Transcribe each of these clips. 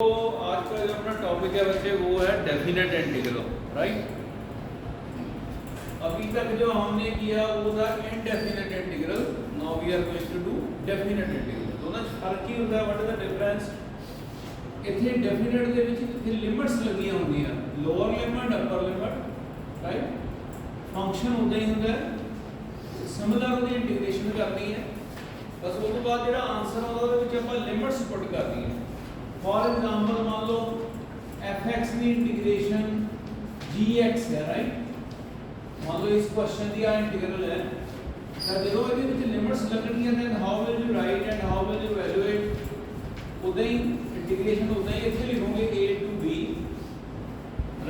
तो आज का जो अपना टॉपिक है बच्चे वो है डेफिनेट इंटीग्रल, राइट। अभी तक जो हमने किया वो था indefinite integral, now we are going to do definite integral. दोनों फर्क ही ਹੁੰਦਾ व्हाट इज द डिफरेंस। ਇੱਥੇ ਡੈਫੀਨਿਟ ਦੇ ਵਿੱਚ ਇੱਥੇ ਲਿਮਿਟਸ ਲੱਗੀਆਂ ਹੁੰਦੀਆਂ, lower limit upper limit, right. Function ਉਦਾਂ ਹੀ ਹੁੰਦਾ ਹੈ, ਸਿਮਿਲਰ ਉਹਦੀ ਇੰਟੀਗ੍ਰੇਸ਼ਨ ਕਰਨੀ ਹੈ ਬਸ। ਉਸ ਤੋਂ ਬਾਅਦ ਜਿਹੜਾ ਆਨਸਰ ਆਉਂਦਾ ਉਹਦੇ ਵਿੱਚ ਆਪਾਂ ਲਿਮਿਟਸ ਪੁੱਟ ਕਰਨੀ ਹੈ। फॉर एग्जाम्पल मान लो fx की इंटीग्रेशन gx है, राइट। मान लो इस क्वेश्चन की इंटीग्रल है तो जो ये लिमिट्स लगनियां then how will you write and how will you evaluate. उदा ही इंटीग्रेशन उदा ही इथे लिखोगे a to b,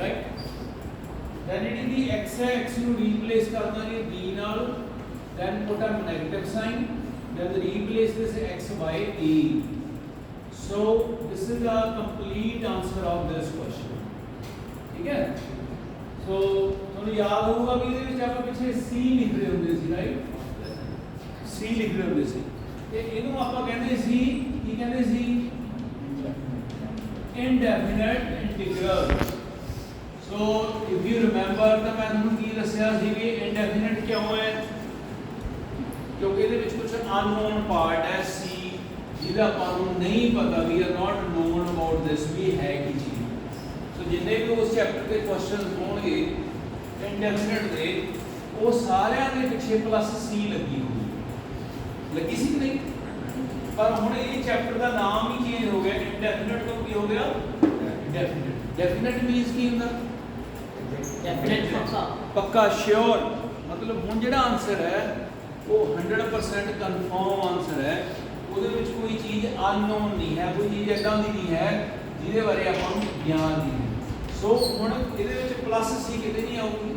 right. Then it d x है, x ਨੂੰ ਰੀਪਲੇਸ ਕਰ ਦਾਂਗੇ b ਨਾਲ, then put a negative sign, then replace this x by a। So this is the complete answer of this question, ठीक है। So ਤੁਹਾਨੂੰ याद होगा कि ਇਹਦੇ ਵਿੱਚ ਆਪਾਂ ਪਿੱਛੇ c ਲਿਖ ਰਹੇ ਹੁੰਦੇ ਸੀ, ਰਾਈਟ। c ਲਿਖ ਰਹੇ ਹੁੰਦੇ ਸੀ ਤੇ ਇਹਨੂੰ ਆਪਾਂ ਕਹਿੰਦੇ ਸੀ, ਕੀ ਕਹਿੰਦੇ ਸੀ, indefinite integral। So if you remember ਤਾਂ ਮੈਂ ਤੁਹਾਨੂੰ ਕੀ ਦੱਸਿਆ ਸੀ ਕਿ indefinite ਕਿਉਂ ਹੈ, ਕਿਉਂਕਿ ਇਹਦੇ ਵਿੱਚ ਕੁਝ unknown part ਹੈ c ਜਿਹਦਾ ਆਪਾਂ ਨੂੰ ਨਹੀਂ ਪਤਾ, we are not known about this, ਵੀ ਹੈ ਕੀ ਚੀਜ਼। ਸੋ ਜਿੰਨੇ ਵੀ ਉਸ ਚੈਪਟਰ ਦੇ ਕੁਐਸਚਨਸ ਹੋਣਗੇ ਇਨਡੈਫੀਨਿਟ ਦੇ, ਉਹ ਸਾਰਿਆਂ ਦੇ ਪਿੱਛੇ ਪਲੱਸ ਸੀ ਲੱਗੀ ਹੋਊਗੀ, ਲੱਗੀ ਸੀ ਕਿ ਨਹੀਂ। ਪਰ ਹੁਣ ਇਹ ਚੈਪਟਰ ਦਾ ਨਾਮ ਹੀ ਚੇਂਜ ਹੋ ਗਿਆ, ਇਨਡੈਫੀਨਿਟ ਤੋਂ ਕੀ ਹੋ ਗਿਆ ਡੈਫੀਨਿਟ। ਡੈਫੀਨਿਟ ਮੀਨਸ ਕੀ ਹੁੰਦਾ, ਡੈਫੀਨਿਟ ਪੱਕਾ, ਪੱਕਾ श्योर। मतलब ਹੁਣ ਜਿਹੜਾ ਆਨਸਰ ਹੈ ਉਹ 100% ਕਨਫਰਮ ਆਨਸਰ ਹੈ, ਉਹਦੇ ਵਿੱਚ ਕੋਈ ਚੀਜ਼ ਅਨਨੋਨ ਨਹੀਂ ਹੈ, ਕੋਈ ਚੀਜ਼ ਇਦਾਂ ਦੀ ਨਹੀਂ ਹੈ ਜਿਹਦੇ ਬਾਰੇ ਆਪਾਂ ਨੂੰ ਗਿਆਨ ਨਹੀਂ ਹੈ। ਸੋ ਹੁਣ ਇਹਦੇ ਵਿੱਚ ਪਲੱਸ ਸੀ ਕਿਤੇ ਨਹੀਂ ਆਊਗੀ,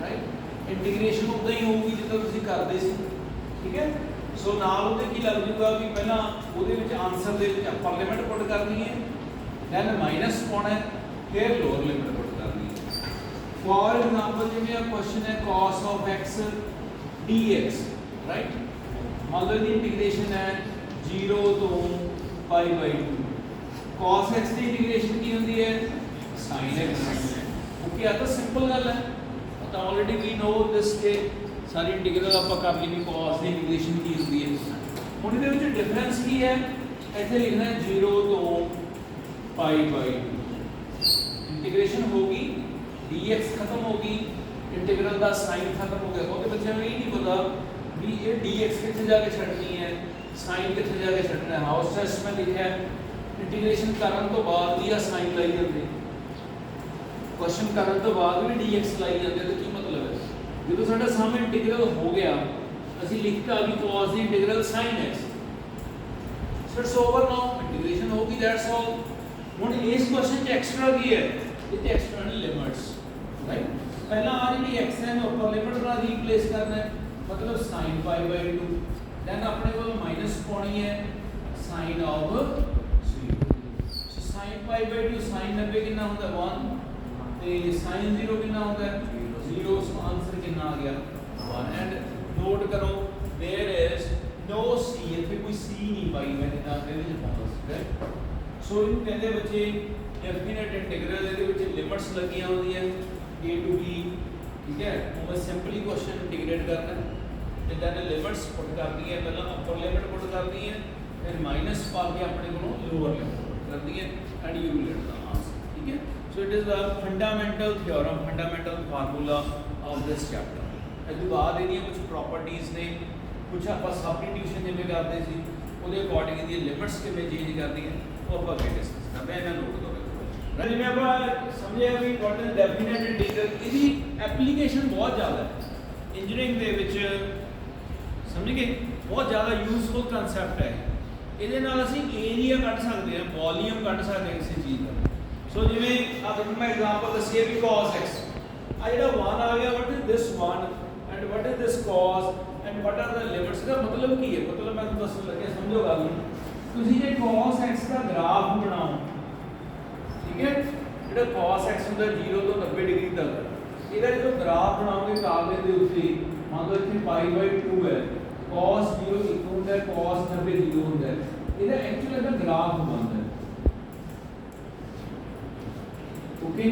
ਰਾਈਟ। ਇੰਟੀਗ੍ਰੇਸ਼ਨ ਉਦਾਂ ਹੀ ਹੋਊਗੀ ਜਿੱਦਾਂ ਤੁਸੀਂ ਕਰਦੇ ਸੀ, ਠੀਕ ਹੈ। ਸੋ ਨਾਲ ਉਹਦੇ ਕੀ ਲੱਗ ਜੂਗਾ ਵੀ ਪਹਿਲਾਂ ਉਹਦੇ ਵਿੱਚ ਆਨਸਰ ਦੇ ਵਿੱਚ ਅਪਰ ਲਿਮਿਟ ਪੁੱਟ ਕਰਨੀ ਹੈ, ਦੈਨ ਮਾਈਨਸ ਪਾਉਣਾ ਹੈ, ਫਿਰ ਲੋਅਰ ਲਿਮਿਟ ਪੁੱਟ ਕਰਨੀ ਹੈ। ਫੋਰ ਐਗਜ਼ਾਮਪਲ ਜਿਵੇਂ ਆ ਕੁਐਸਚਨ ਹੈ cos of x dx, right. ਮੰਨ ਲਓ ਇਹਦੀ ਇੰਟੀਗ੍ਰੇਸ਼ਨ ਹੈ 0 ਤੋਂ पाई by 2। cos x the integration ਕੀ ਹੁੰਦੀ ਹੈ, sin x। ਓਕੇ, ਆ ਤਾਂ ਸਿੰਪਲ ਗੱਲ ਹੈ, ਤਾਂ ਆਲਰੇਡੀ ਵੀ ਨੋ ਦਿਸ ਕੇ ਸਾਰੀ ਇੰਟੀਗਰਲ ਆਪਾਂ ਕਰ ਲਈ ਵੀ cos ਦੀ ਇੰਟੀਗ੍ਰੇਸ਼ਨ ਕੀ ਹੁੰਦੀ ਹੈ। ਹੁਣ ਇਹਦੇ ਵਿੱਚ ਡਿਫਰੈਂਸ ਕੀ ਹੈ, ਇੱਥੇ ਲਿਖਣਾ ਹੈ 0 ਤੋਂ पाई by 2। ਇੰਟੀਗ੍ਰੇਸ਼ਨ ਹੋ ਗਈ, dx ਖਤਮ ਹੋ ਗਈ, ਇੰਟੀਗਰਲ ਦਾ sin ਖਤਮ ਹੋ ਗਿਆ। ਉਹਦੇ ਬੱਚਿਆਂ ਨੂੰ ਇਹ ਨਹੀਂ ਪਤਾ ਵੀ ਇਹ dx ਕਿੱਥੇ ਜਾ ਕੇ ਛੱਡਣੀ ਹੈ, साइन कितने जाके छड़ना है। हाउस टेस्ट में लिखा है इंटीग्रेशन करन तो बाद भी साइन लाई जाते, क्वेश्चन करन तो बाद भी dx लाई जाते, तो की मतलब है जो साडा सामने इंटीग्रल हो गया ਅਸੀਂ ਲਿਖਤਾ ਵੀ cos ਦੀ integral sin x, so it's over now, integration ਹੋ ਗਈ, ਦੈਟਸ ਆਲ। ਹੁਣ ਇਸ ਕੁਐਸਚਨ 'ਚ ਐਕਸਟਰਾ ਕੀ ਹੈ, ਇੱਥੇ ਐਕਸਟਰਨਲ ਲਿਮਿਟਸ, ਰਾਈਟ। ਪਹਿਲਾਂ ਆ ਜਿਹੜੀ x ਹੈ ਨੂੰ ਅਪਰ ਲਿਮਿਟ ਨਾਲ ਰੀਪਲੇਸ ਕਰਨਾ ਹੈ, ਮਤਲਬ sin pi by 2। then अपने को माइनस पानी है sin of 0। so sin pi by 2 sin 90 कितना होता है 1 ਤੇ sin 0 कितना होता है 0। सो आंसर कितना आ गया 1। एंड नोट करो देयर इज नो c, ਇੱਥੇ ਕੋਈ c ਨਹੀਂ ਪਾਈ ਮੈਂ ਜਿੱਦਾਂ ਇਹਦੇ ਵਿੱਚ ਪਾਉਂਦਾ ਸੀ, ਰਾਈਟ। ਸੋ ਇਹਨੂੰ ਕਹਿੰਦੇ ਬੱਚੇ ਡੈਫੀਨਿਟ ਇੰਟੀਗਰਲ, ਇਹਦੇ ਵਿੱਚ ਲਿਮਿਟਸ ਲੱਗੀਆਂ ਹੁੰਦੀਆਂ a to b, ਠੀਕ ਹੈ। ਉਹ ਮੈਂ ਸਿੰਪਲੀ ਕੁਐਸਚਨ ਇੰਟੀਗ੍ਰੇਟ ਕਰਨਾ ਹੈ ਤੇ ਦੈਨ ਲਿਮਿਟਸ ਪੁੱਟ ਕਰਦੀ ਹੈ, ਪਹਿਲਾਂ ਅਪਰ ਲਿਮਿਟ ਪੁੱਟ ਕਰਦੀ ਹੈ, ਫਿਰ ਮਾਈਨਸ ਪਾ ਕੇ ਆਪਣੇ ਕੋਲੋਂ ਲੋਅਰ ਲਿਮਿਟ ਕਰਦੀ ਹੈ, and you will get the answer, ਠੀਕ ਹੈ। So it is the fundamental theorem, fundamental formula of this chapter. ਇਸ ਤੋਂ ਬਾਅਦ ਇਹਦੀਆਂ ਕੁਝ ਪ੍ਰੋਪਰਟੀਜ਼ ਨੇ, ਕੁਝ ਆਪਾਂ ਸਬਸਟੀਟਿਊਸ਼ਨ ਜਿਵੇਂ ਕਰਦੇ ਸੀ ਉਹਦੇ ਅਕੋਰਡਿੰਗ ਇਹਦੀ ਲਿਮਿਟਸ ਕਿਵੇਂ ਚੇਂਜ ਕਰਦੀ ਹੈ, ਉਹ ਆਪਾਂ ਅੱਗੇ ਡਿਸਕਸ ਕਰਦੇ ਹਾਂ। ਇਹਨਾਂ ਨੋਟ ਕਰੋ, ਜਿਵੇਂ ਆਪਾਂ ਸਮਝਿਆ ਵੀ ਵਾਟ ਇਜ਼ ਡੈਫੀਨਿਟ ਇੰਟੀਗਰਲ, ਇਹਦੀ ਐਪਲੀਕੇਸ਼ਨ ਬਹੁਤ ਜ਼ਿਆਦਾ ਹੈ ਇੰਜੀਨੀਅਰਿੰਗ ਦੇ ਵਿੱਚ, ਸਮਝ ਗਏ। ਬਹੁਤ ਜ਼ਿਆਦਾ ਯੂਜ਼ਫੁਲ ਕਨਸੈਪਟ ਹੈ। ਇਹਦੇ ਨਾਲ ਅਸੀਂ ਏਰੀਆ ਕੱਢ ਸਕਦੇ ਹਾਂ, ਵੋਲੀਅਮ ਕੱਢ ਸਕਦੇ ਹਾਂ ਕਿਸੇ ਚੀਜ਼ ਦਾ। ਸੋ ਜਿਵੇਂ ਆ ਤੁਹਾਨੂੰ ਮੈਂ ਐਗਜ਼ਾਮਪਲ ਦੱਸਿਆ ਵੀ cos x, ਆ ਜਿਹੜਾ 1 ਆ ਗਿਆ, what is this 1 and what is this cos and what are the limits. ਦਾ ਮਤਲਬ ਕੀ ਹੈ, ਮਤਲਬ ਮੈਂ ਤੁਹਾਨੂੰ ਦੱਸਣ ਲੱਗਿਆ, ਸਮਝੋ ਗੱਲ ਨੂੰ। ਤੁਸੀਂ ਜੇ cos x ਦਾ ਗ੍ਰਾਫ ਬਣਾਓ, ਠੀਕ ਹੈ, ਜਿਹੜਾ cos x ਹੁੰਦਾ 0 ਤੋਂ 90 ਡਿਗਰੀ ਤੱਕ, ਇਹਦਾ ਜਦੋਂ ਗ੍ਰਾਫ ਬਣਾਓਗੇ ਕਾਗਜ਼ ਦੇ ਉੱਤੇ, ਮੰਨ ਲਓ ਇੱਥੇ पाई by 2 ਹੈ, cos 0 1 ਹੁੰਦਾ ਹੈ, cos 90 0 ਹੁੰਦਾ ਹੈ, ਇਹਦਾ ਐਕਚੁਅਲ ਇਹਦਾ ਗ੍ਰਾਫ ਬਣਦਾ ਹੈ। ओके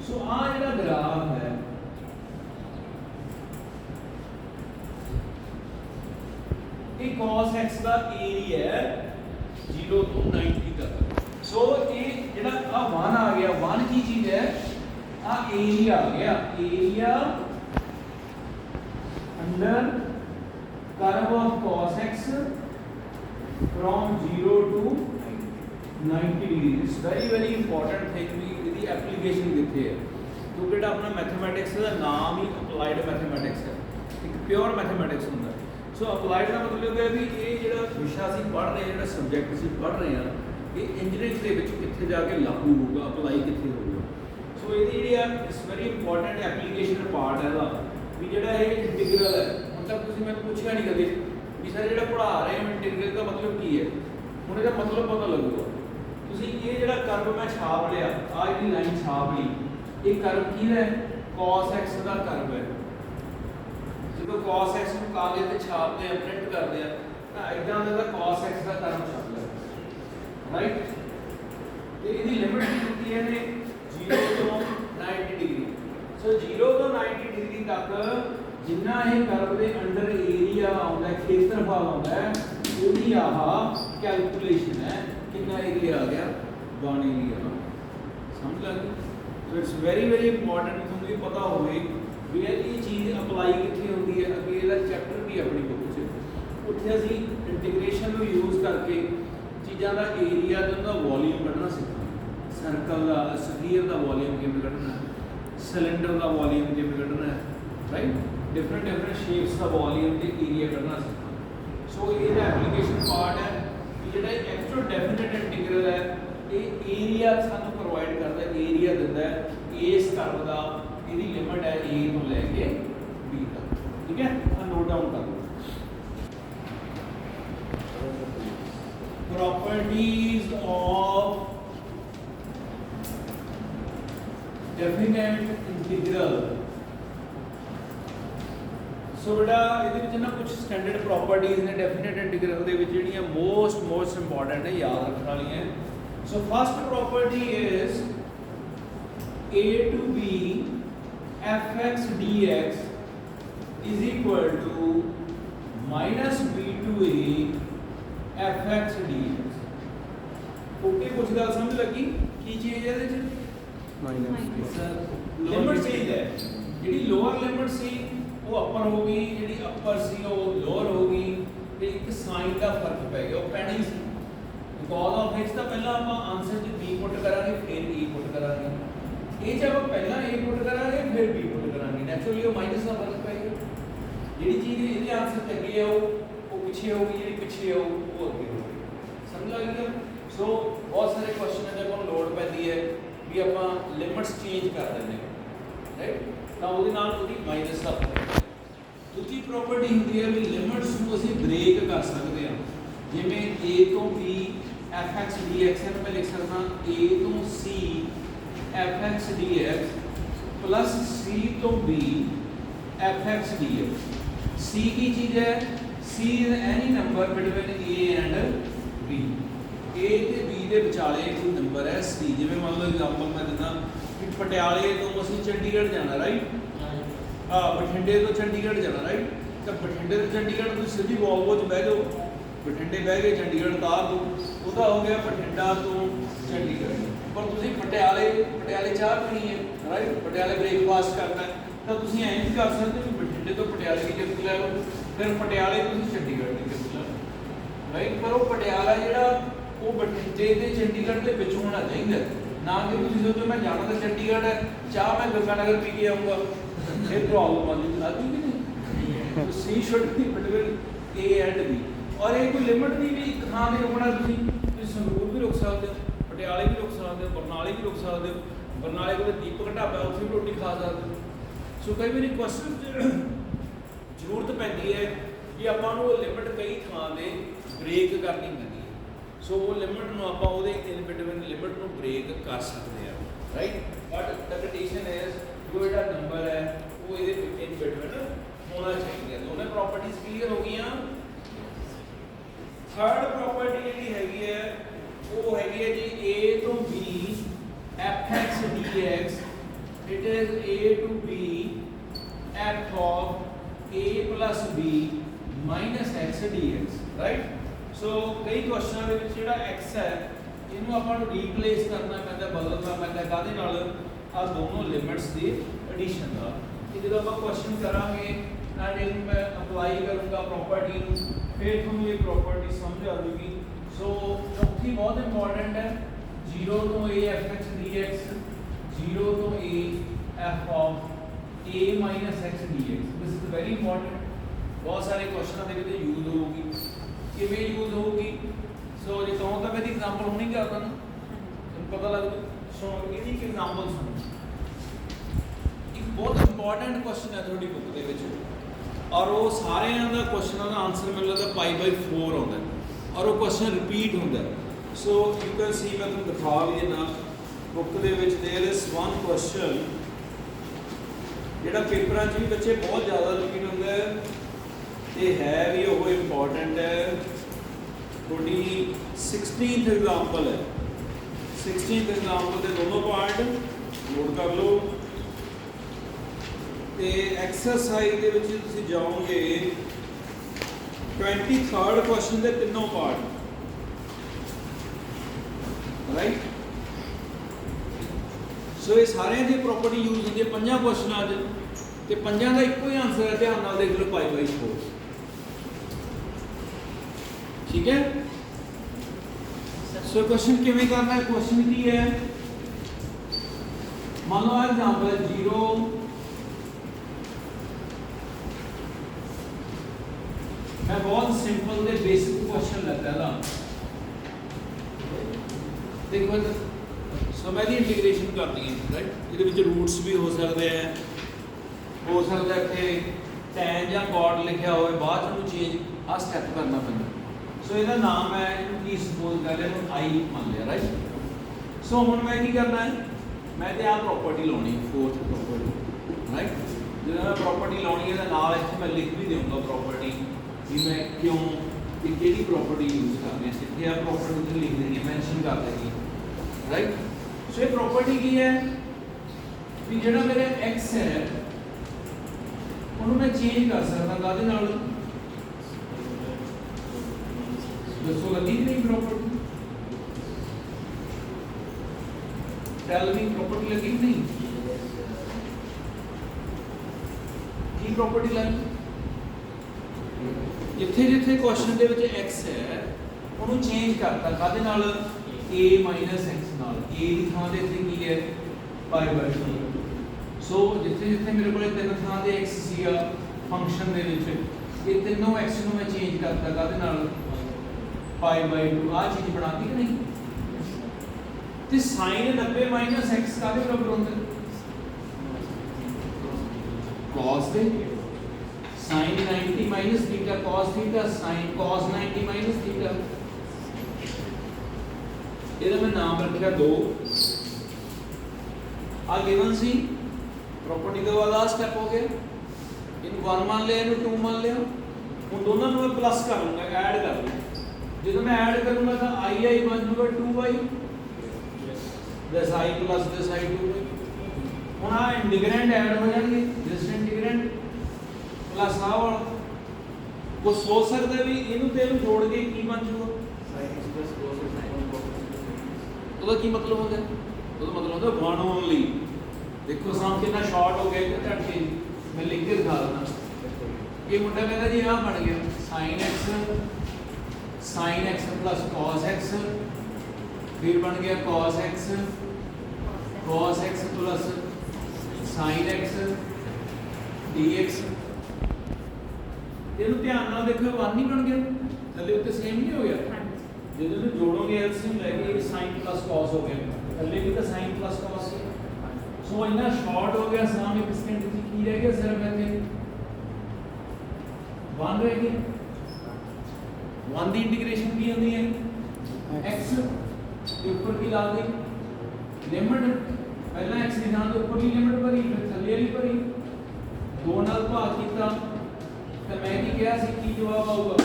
सो आ जिहड़ा ग्राफ है ये cos x का एरिया है 0 to 90 तक सो ये जिहड़ा आ 1 आ गया 1 की चीज है आ एरिया आ गया area under curve of cos x from 0 to 90 degree it's very important thing भी इसकी एप्लीकेशन कितने है क्योंकि जो अपना मैथमेटिक्स का नाम ही अप्लाइड मैथमेटिक्स है एक प्योर मैथमेटिक्स होता है सो अप्लाइड का मतलब है भी ये जो विषय ਅਸੀਂ पढ़ रहे हैं जो सब्जेक्ट ਅਸੀਂ पढ़ रहे हैं ये इंजीनियरिंग ਦੇ ਵਿੱਚ ਕਿੱਥੇ ਜਾ ਕੇ ਲਾਗੂ ਹੋਊਗਾ ਅਪਲਾਈ ਕਿੱਥੇ ਹੋਊਗਾ ਸੋ ਇਹਦੀ ਜਿਹੜੀ ਆ ਇਸ ਵੈਰੀ ਇੰਪੋਰਟੈਂਟ ਐਪਲੀਕੇਸ਼ਨ ਪਾਰਟ ਹੈ ਇਹਦਾ ਵੀ ਜਿਹੜਾ ਇਹ ਇੰਟੀਗਰਲ ਹੈ ਹੁਣ ਤੱਕ ਤੁਸੀਂ ਮੈਨੂੰ ਪੁੱਛਿਆ ਨਹੀਂ ਕਦੇ ਵੀ ਸਰ ਜਿਹੜਾ ਪੜ੍ਹਾ ਰਹੇ ਹੋ ਇੰਟੀਗਰਲ ਦਾ ਮਤਲਬ ਕੀ ਹੈ ਹੁਣ ਇਹਦਾ ਮਤਲਬ ਪਤਾ ਲੱਗੂਗਾ ਤੁਸੀਂ ਇਹ ਜਿਹੜਾ ਕਰਵ ਮੈਂ ਛਾਪ ਲਿਆ ਆ ਇਹਦੀ ਲਾਈਨ ਛਾਪ ਲਈ ਇਹ ਕਰਵ ਕਿਹਦਾ ਹੈ cos x ਦਾ ਕਰਵ ਹੈ ਜਦੋਂ cos x ਨੂੰ ਕਾਗਜ਼ ਤੇ ਛਾਪਦੇ ਆ ਪ੍ਰਿੰਟ ਕਰਦੇ ਆ ਤਾਂ ਇਦਾਂ ਦਾ cos x ਦਾ ਕਰਵ ਛਪਦਾ ਰਾਈਟ ਤੇ ਇਹਦੀ ਲਿਮਿਟ ਕੀ ਹੁੰਦੀ ਹੈ ਨੇ 0 ਤੋਂ 90 ਡਿਗਰੀ ਸੋ 0 ਤੋਂ 90 ਡਿਗਰੀ ਤੱਕ ਜਿੰਨਾ ਇਹ ਕਰਵ ਦੇ ਅੰਡਰ ਏਰੀਆ ਆਉਂਦਾ ਹੈ ਖੇਤਰਫਲ ਆਉਂਦਾ ਹੈ ਉਹਦੀ ਆਹ ਕੈਲਕੂਲੇਸ਼ਨ ਹੈ कितना एरिया आ गया 1 एरिया समझ लगी तो इट्स वेरी इंपॉर्टेंट तुम भी पता होवे भी ये चीज़ अप्लाई कितनी होती है अगे ਇਹਦਾ चैप्टर भी अपनी बुक ਚ ਉੱਥੇ ਅਸੀਂ इंटीग्रेशन ਨੂੰ यूज़ करके चीज़ों का एरिया ਤੇ ਉਹਦਾ वॉल्यूम ਕੱਢਣਾ ਸਿੱਖਾਂਗੇ सर्कल ਦਾ स्फीयर ਦਾ वॉल्यूम ਕਿਵੇਂ ਕੱਢਣਾ ਹੈ सिलेंडर ਦਾ वॉल्यूम ਕਿਵੇਂ ਕੱਢਣਾ ਹੈ राइट डिफरेंट शेप्स ਦਾ वॉल्यूम ਤੇ एरिया ਕੱਢਣਾ ਸਿੱਖਾਂਗੇ सो ਇਹਦਾ एप्लीकेशन पार्ट है ਜਿਹੜਾ ਐਕਚੁਅਲ ਡੈਫੀਨਿਟ ਇੰਟੀਗਰਲ ਹੈ ਇਹ ਏਰੀਆ ਸਾਨੂੰ ਪ੍ਰੋਵਾਈਡ ਕਰਦਾ ਹੈ ਏਰੀਆ ਦਿੰਦਾ ਹੈ ਇਸ ਕਰਵ ਦਾ ਇਹਦੀ ਲਿਮਿਟ ਹੈ a ਤੋਂ ਲੈ ਕੇ b ਤੱਕ ਠੀਕ ਹੈ ਆ ਨੋਟ ਡਾਊਨ ਕਰ ਲਓ ਪ੍ਰੋਪਰਟੀਜ਼ ਆਫ ਡੈਫੀਨਿਟ ਇੰਟੀਗਰਲ सो बेटा ये ना कुछ स्टैंडर्ड प्रॉपर्टीज ने डेफिनेट इंटीग्रल के जो मोस्ट इंपॉर्टेंट है याद रखने वाली हैं so first property is a to b fx dx is equal to minus b to a fx dx okay कुछ गल समझ लगी की चीज है ਇਹਦੇ ਚ माइनस लिमिट चीज है ਜਿਹੜੀ लोअर लिमिट सी वो अपर होगी जी अपर सी वो लोअर होगी तो एक साइन का फर्क पै गया वो पैना ही सी बिकॉज ऑफ इट्स तो पहला आप आंसर च बी पुट करांगे फिर ए पुट करांगे ये जब आप पहला ए पुट करांगे फिर बी पुट करांगे नैचुरली वो माइनस का फर्क पै गया जी चीज़ ये आंसर च अगे है वो पीछे होगी जी पीछे है वो अगे होगी समझ लग गया सो बहुत सारे क्वेश्चन है जब हम लोड़ पैंदी है भी आप लिमिट्स चेंज कर देंगे राइट ਤਾਂ ਉਹਦੇ ਨਾਲ ਉਹਦੀ ਮਾਈਨਸ ਦਾ ਦੂਜੀ ਪ੍ਰੋਪਰਟੀ ਹੁੰਦੀ ਹੈ ਵੀ ਲਿਮਿਟਸ ਨੂੰ ਅਸੀਂ ਬ੍ਰੇਕ ਕਰ ਸਕਦੇ ਹਾਂ ਜਿਵੇਂ a ਤੋਂ b fx dx ਨੂੰ ਮੈਂ ਲਿਖ ਸਕਦਾ a ਤੋਂ c fx dx plus c ਤੋਂ b fx dx c की चीज है c is any number between a and b a ਤੇ b ਦੇ ਵਿਚਾਲੇ ਕੋਈ ਨੰਬਰ ਹੈ c ਜਿਵੇਂ ਮੰਨ ਲਓ ਐਗਜ਼ਾਮਪਲ ਮੈਂ ਦਿੰਦਾ कि पटियाले तो ਅਸੀਂ चंडीगढ़ जाना राइट हाँ बठिंडे तो चंडीगढ़ जाना राइट तो बठिंडे तो चंडीगढ़ तुम सीधी वॉल्वो च बह जाओ बठिंडे बह गए चंडीगढ़ उतार दो ਉਹਦਾ हो गया बठिंडा तो चंडीगढ़ पर ਤੁਸੀਂ पटियाले चाह पीनी है राइट पटियाले ब्रेकफास्ट करना है तो ਤੁਸੀਂ ਐਂ ਵੀ ਕਰ ਸਕਦੇ ਹੋ बठिंडे तो पटियाले की टिकट ले लो फिर पटियाले ਤੁਸੀਂ चंडीगढ़ की टिकट ले लो राइट पर वो पटियाला ਜਿਹੜਾ ਉਹ बठिंडे ਤੇ चंडीगढ़ ਦੇ ਵਿੱਚ ਹੋਣਾ ਚਾਹੀਦਾ ना कि तुम सोचो मैं जाना तो चंडीगढ़ है चाह मैं गंगानगर पी के आऊँगा फिर प्रॉब्लम आ जाएगी नहीं तो C should be between A and B और ये कोई लिमिट नहीं भी खां नहीं रुकना तुम संगरूर भी रुक सकते हो पटियाले भी रुक सकते हो बरनाले भी रुक सकते हो बरनाले को दीपक ढाबा उत्थे भी रोटी खा सकते हो सो कई बार क्वेश्चन जरूरत पैंदी है कि आपां नूं लिमिट कई थां दे ब्रेक करनी पैंदी है सो वो लिमिट ਨੂੰ ਆਪਾਂ ਉਹਦੇ ਇਨ ਬਿਟਵੀਨ ਲਿਮਿਟ ਨੂੰ ਬ੍ਰੇਕ ਕਰ ਸਕਦੇ ਆ right but the condition is ਜੋ ਇਹਦਾ ਨੰਬਰ ਹੈ ਉਹ ਇਹਦੇ ਇਨ ਬਿਟਵੀਨ ਹੋਣਾ ਚਾਹੀਦਾ ਦੋਨੇ ਪ੍ਰੋਪਰਟੀਆਂ ਕਲੀਅਰ ਹੋ ਗਈਆਂ ਥਰਡ ਪ੍ਰੋਪਰਟੀ ਜਿਹੜੀ ਹੈਗੀ ਹੈ ਉਹ ਹੈਗੀ ਹੈ ਜੀ a ਤੋਂ b fx dx dx, it is a to b f of a plus b minus x dx, right? So कई क्वेश्चन ਦੇ ਵਿੱਚ ਜਿਹੜਾ x ਹੈ ਇਹਨੂੰ ਆਪਾਂ ਨੂੰ ਰੀਪਲੇਸ ਕਰਨਾ ਪੈਂਦਾ, ਬਦਲਣਾ ਪੈਂਦਾ ਕਾਹਦੇ ਨਾਲ? ਆ ਦੋਨੋਂ ਲਿਮਿਟਸ ਦੀ ਐਡੀਸ਼ਨ ਦਾ। ਕਿ ਜਦੋਂ ਆਪਾਂ ਕੁਐਸਚਨ ਕਰਾਂਗੇ ਐਂਡ ਇਹਨੂੰ ਮੈਂ ਅਪਲਾਈ ਕਰੂੰਗਾ ਪ੍ਰੋਪਰਟੀ ਨੂੰ, ਫਿਰ ਤੁਹਾਨੂੰ ਇਹ ਪ੍ਰੋਪਰਟੀ ਸਮਝ ਆ ਜਾਊਗੀ। ਸੋ ਚੌਥੀ ਬਹੁਤ ਇੰਪੋਰਟੈਂਟ ਹੈ, 0 ਤੋਂ a fx dx, 0 ਤੋਂ a f of a minus x dx। This is very important, ਬਹੁਤ ਸਾਰੇ ਕੁਐਸਚਨਾਂ ਦੇ ਵਿੱਚ ਯੂਜ਼ ਹੋਊਗੀ। ਕਿਵੇਂ ਯੂਜ਼ ਹੋਊਗੀ? ਸੋ ਜੇ ਕਹੋ ਤਾਂ ਮੈਂ ਦੀ ਐਗਜ਼ਾਮਪਲ ਹੁਣੀ ਕਰਦਾ ਨਾ, ਤੁਹਾਨੂੰ ਪਤਾ ਲੱਗ ਜੂ। ਸੋ ਇਹਦੀ ਇੱਕ ਐਗਜ਼ਾਮਪਲ ਸੁਣੋ। ਇੱਕ ਬਹੁਤ ਇੰਪੋਰਟੈਂਟ ਕੁਐਸਚਨ ਹੈ ਤੁਹਾਡੀ ਬੁੱਕ ਦੇ ਵਿੱਚ, ਔਰ ਉਹ ਸਾਰਿਆਂ ਦਾ ਕੁਐਸਚਨਾਂ ਦਾ ਆਨਸਰ ਮੈਨੂੰ ਲੱਗਦਾ π/4 ਆਉਂਦਾ, ਔਰ ਉਹ ਕੁਐਸਚਨ ਰਿਪੀਟ ਹੁੰਦਾ। ਸੋ ਯੂ ਕੈਨ ਸੀ, ਮੈਂ ਤੁਹਾਨੂੰ ਦਿਖਾ ਵੀ ਦੇਣਾ ਬੁੱਕ ਦੇ ਵਿੱਚ देयर इज वन ਕੁਐਸਚਨ ਜਿਹੜਾ ਪੇਪਰਾਂ 'ਚ ਵੀ ਬੱਚੇ ਬਹੁਤ ਜ਼ਿਆਦਾ ਰਿਪੀਟ ਹੁੰਦਾ ਹੈ ਤੇ ਹੈ ਵੀ ਉਹ ਇੰਪੋਰਟੈਂਟ ਹੈ। ਤੁਹਾਡੀ 16th ਐਗਜ਼ਾਮਪਲ ਹੈ, 16th ਐਗਜ਼ਾਮਪਲ ਦੇ ਦੋਨੋਂ ਪਾਰਟ ਨੋਟ ਕਰ ਲਓ ਤੇ ਐਕਸਰਸਾਈਜ਼ ਦੇ ਵਿੱਚ ਤੁਸੀਂ ਜਾਓਗੇ 23rd ਕੁਐਸਚਨ ਦੇ ਤਿੰਨੋਂ ਪਾਰਟ, ਰਾਈਟ? ਸੋ ਇਹ ਸਾਰਿਆਂ ਦੀ ਪ੍ਰੋਪਰਟੀ ਯੂਜ਼ ਹੁੰਦੀ ਹੈ ਪੰਜਾਂ ਕੁਐਸਚਨਾਂ 'ਚ, ਤੇ ਪੰਜਾਂ ਦਾ ਇੱਕੋ ਹੀ ਆਨਸਰ ਹੈ, ਧਿਆਨ ਨਾਲ ਦੇਖ ਲਓ, π/4। ठीक है? सो क्वेश्चन किमें करना है? क्वेश्चन की है, मान लो एग्जांपल 0, मैं बहुत सिंपल दे बेसिक क्वेश्चन लेता है ना, देखो सो मैं दी इंटीग्रेशन करनी है, राइट? ਇਹਦੇ ਵਿੱਚ रूट्स भी हो सकते हैं, हो सकता है कि tan ਜਾਂ cot लिखा होवे, बाद में चेंज आ स्टेप करना पैंदा। सो ਇਹਦਾ ਨਾਮ ਹੈ, ਇਹਨੂੰ ਕੀ ਸਪੋਜ਼ ਕਰ ਲਿਆ, ਇਹਨੂੰ i ਮੰਨ ਲਿਆ, ਰਾਈਟ? ਸੋ ਹੁਣ ਮੈਂ ਕੀ ਕਰਨਾ ਹੈ, ਮੈਂ ਤੇ ਆ ਪ੍ਰੋਪਰਟੀ ਲਾਉਣੀ ਹੈ, 4th ਪ੍ਰੋਪਰਟੀ, ਰਾਈਟ? ਜਦੋਂ ਮੈਂ ਪ੍ਰੋਪਰਟੀ ਲਾਉਣੀ ਹੈ ਤਾਂ ਨਾਲ ਇੱਥੇ ਮੈਂ ਲਿਖ ਵੀ ਦੇਵਾਂਗਾ ਪ੍ਰੋਪਰਟੀ ਵੀ ਮੈਂ ਕਿਉਂ ਤੇ ਕਿਹੜੀ ਪ੍ਰੋਪਰਟੀ ਯੂਜ਼ ਕਰਨੀ ਹੈ। ਇੱਥੇ ਆ ਪ੍ਰੋਪਰਟੀ ਤੇ ਲਿਖ ਦੇਣੀ ਹੈ, ਮੈਂਸ਼ਨ ਕਰ ਦੇਣੀ, ਰਾਈਟ? ਸੋ ਇਹ ਪ੍ਰੋਪਰਟੀ ਕੀ ਹੈ ਵੀ ਜਿਹੜਾ ਮੇਰਾ x ਹੈ ਉਹਨੂੰ ਮੈਂ ਚੇਂਜ ਕਰ ਸਕਦਾ ਕਾਹਦੇ ਨਾਲ? ਦੱਸੋ ਲੱਗੀ ਨਹੀਂ ਪ੍ਰੋਪਰਟੀ? ਟੈਲ ਮੀ, ਪ੍ਰੋਪਰਟੀ ਲੱਗੀ ਨਹੀਂ? ਕੀ ਪ੍ਰੋਪਰਟੀ ਲੱਗੀ? ਜਿੱਥੇ ਜਿੱਥੇ ਕੁਐਸਚਨ ਦੇ ਵਿੱਚ x ਹੈ ਉਹਨੂੰ ਚੇਂਜ ਕਰਤਾ ਕਾਹਦੇ ਨਾਲ? a minus x ਨਾਲ। a ਦੀ ਥਾਂ ਤੇ ਇੱਥੇ ਕੀ ਹੈ? π/4। ਸੋ ਜਿੱਥੇ ਜਿੱਥੇ ਮੇਰੇ ਕੋਲੇ ਤਿੰਨ ਥਾਂ ਤੇ x ਸੀਗਾ ਫੰਕਸ਼ਨ ਦੇ ਵਿੱਚ, ਇਹ ਤਿੰਨੋਂ x ਨੂੰ ਮੈਂ ਚੇਂਜ ਕਰਤਾ ਕਾਹਦੇ ਨਾਲ? π/2। ਆ ਚੀਜ਼ ਬਣਾਤੀ ਕਿ ਨਹੀਂ? ਤੇ sin 90 - x ਕਾਹਦੇ ਬਰਾਬਰ ਹੁੰਦਾ? cos ਦੇ। sin 90 - θ cos θ, sin cos 90 - θ। ਇਹਦਾ ਮੈਂ ਨਾਮ ਰੱਖਿਆ 2। ਆ ਗਿਵਨ ਸੀ प्रॉपर्टी के बाद आ स्टेप हो गया, इनको 1 मान लिया, इनको 2 मान लिया। उन दोनों को मैं प्लस कर लूंगा, ऐड कर लूंगा। जब मैं ऐड करूंगा तो i बन जाएगा 2i, this i plus this i 2i। ਹੁਣ ਆ ਇੰਟੀਗ੍ਰੈਂਡ ਐਡ ਹੋ ਜਾਣਗੇ, ਦਿਸ ਇੰਟੀਗ੍ਰੈਂਡ ਪਲੱਸ ਆ ਵਾਲਾ। ਉਹ ਸੋਚ ਸਕਦਾ ਵੀ ਇਹਨੂੰ ਤੇ ਇਹਨੂੰ ਜੋੜ ਕੇ ਕੀ ਬਣ ਜਾਊਗਾ? sin x plus cos x। ਉਹਦਾ ਕੀ ਮਤਲਬ ਹੁੰਦਾ? ਉਹਦਾ ਮਤਲਬ ਹੁੰਦਾ 1 only। देखो साम कितना शॉर्ट हो गया, झट के मैं लिख के दिखा देना। ये मुंडा कहता जी यहाँ बन गया sin x plus cos x, फिर बन गया cos x plus sin x dx। ਇਹਨੂੰ ਧਿਆਨ ਨਾਲ ਦੇਖੋ, 1 ਨਹੀਂ ਬਣ ਗਿਆ, ਥੱਲੇ ਉੱਤੇ ਸੇਮ ਨਹੀਂ ਹੋ ਗਿਆ। ਜਦੋਂ ਤੁਸੀਂ ਜੋੜੋਗੇ ਐਲਸੀਐਮ ਲੈ ਕੇ sin प्लस cos हो गया, थल्ले भी तो sin प्लस cos है। सो इतना शॉर्ट हो गया, सामने एक सेकंड की रह गया, सिर्फ ऐसे 1 रह गया। 1 दी इंटीग्रेशन की होती है x के ऊपर की ला दी लिमिट, पहला x की जान तो ऊपर की लिमिट भरी, फिर थल्ले वाली भरी, 2 ਨਾਲ ਭਾਗ ਕੀਤਾ ਤੇ ਮੈਂ ਕੀ ਕਿਹਾ ਸੀ ਕੀ ਜਵਾਬ ਆਊਗਾ?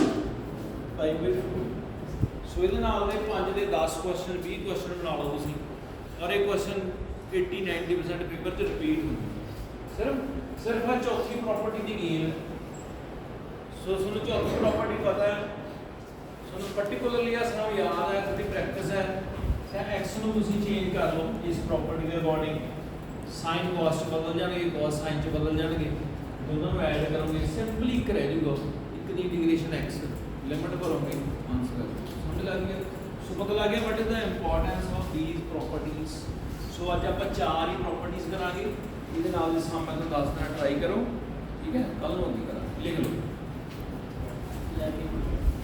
π/2। ਸੋ ਇਹਦੇ ਨਾਲ ਦੇ 5 ਦੇ 10 ਕੁਐਸਚਨ 20 ਕੁਐਸਚਨ ਬਣਾ ਲਓ ਤੁਸੀਂ, ਔਰ ਇਹ ਕੁਐਸਚਨ 80-90% पेपर च रिपीट होंदी सिर्फ आ चौथी प्रॉपर्टी की गेम है। सो तुहानूं चौथी प्रॉपर्टी पता है, तुहानूं पर्टिकुलरली सानूं याद है, थोड़ी प्रैक्टिस है। एक्स नूं तुसीं चेंज कर लो इस प्रॉपर्टी के अकॉर्डिंग, साइन कॉस बदल जाएंगे, कॉस साइन च बदल जाएंगे, दोनों में ऐड करोगे सिंपली एक रह जूगा, एक दी इंटीग्रेशन एक्स लिमिट भरोगे आंसर समझ लग गया। सो पता लग गया what is the importance of these properties. So अज आप 4 ही प्रॉपर्टीज करांगे, ये नाल जिस मैं तुहानूं दस देना ट्राई करो, ठीक है, कल नूं अगे करा लिख लो।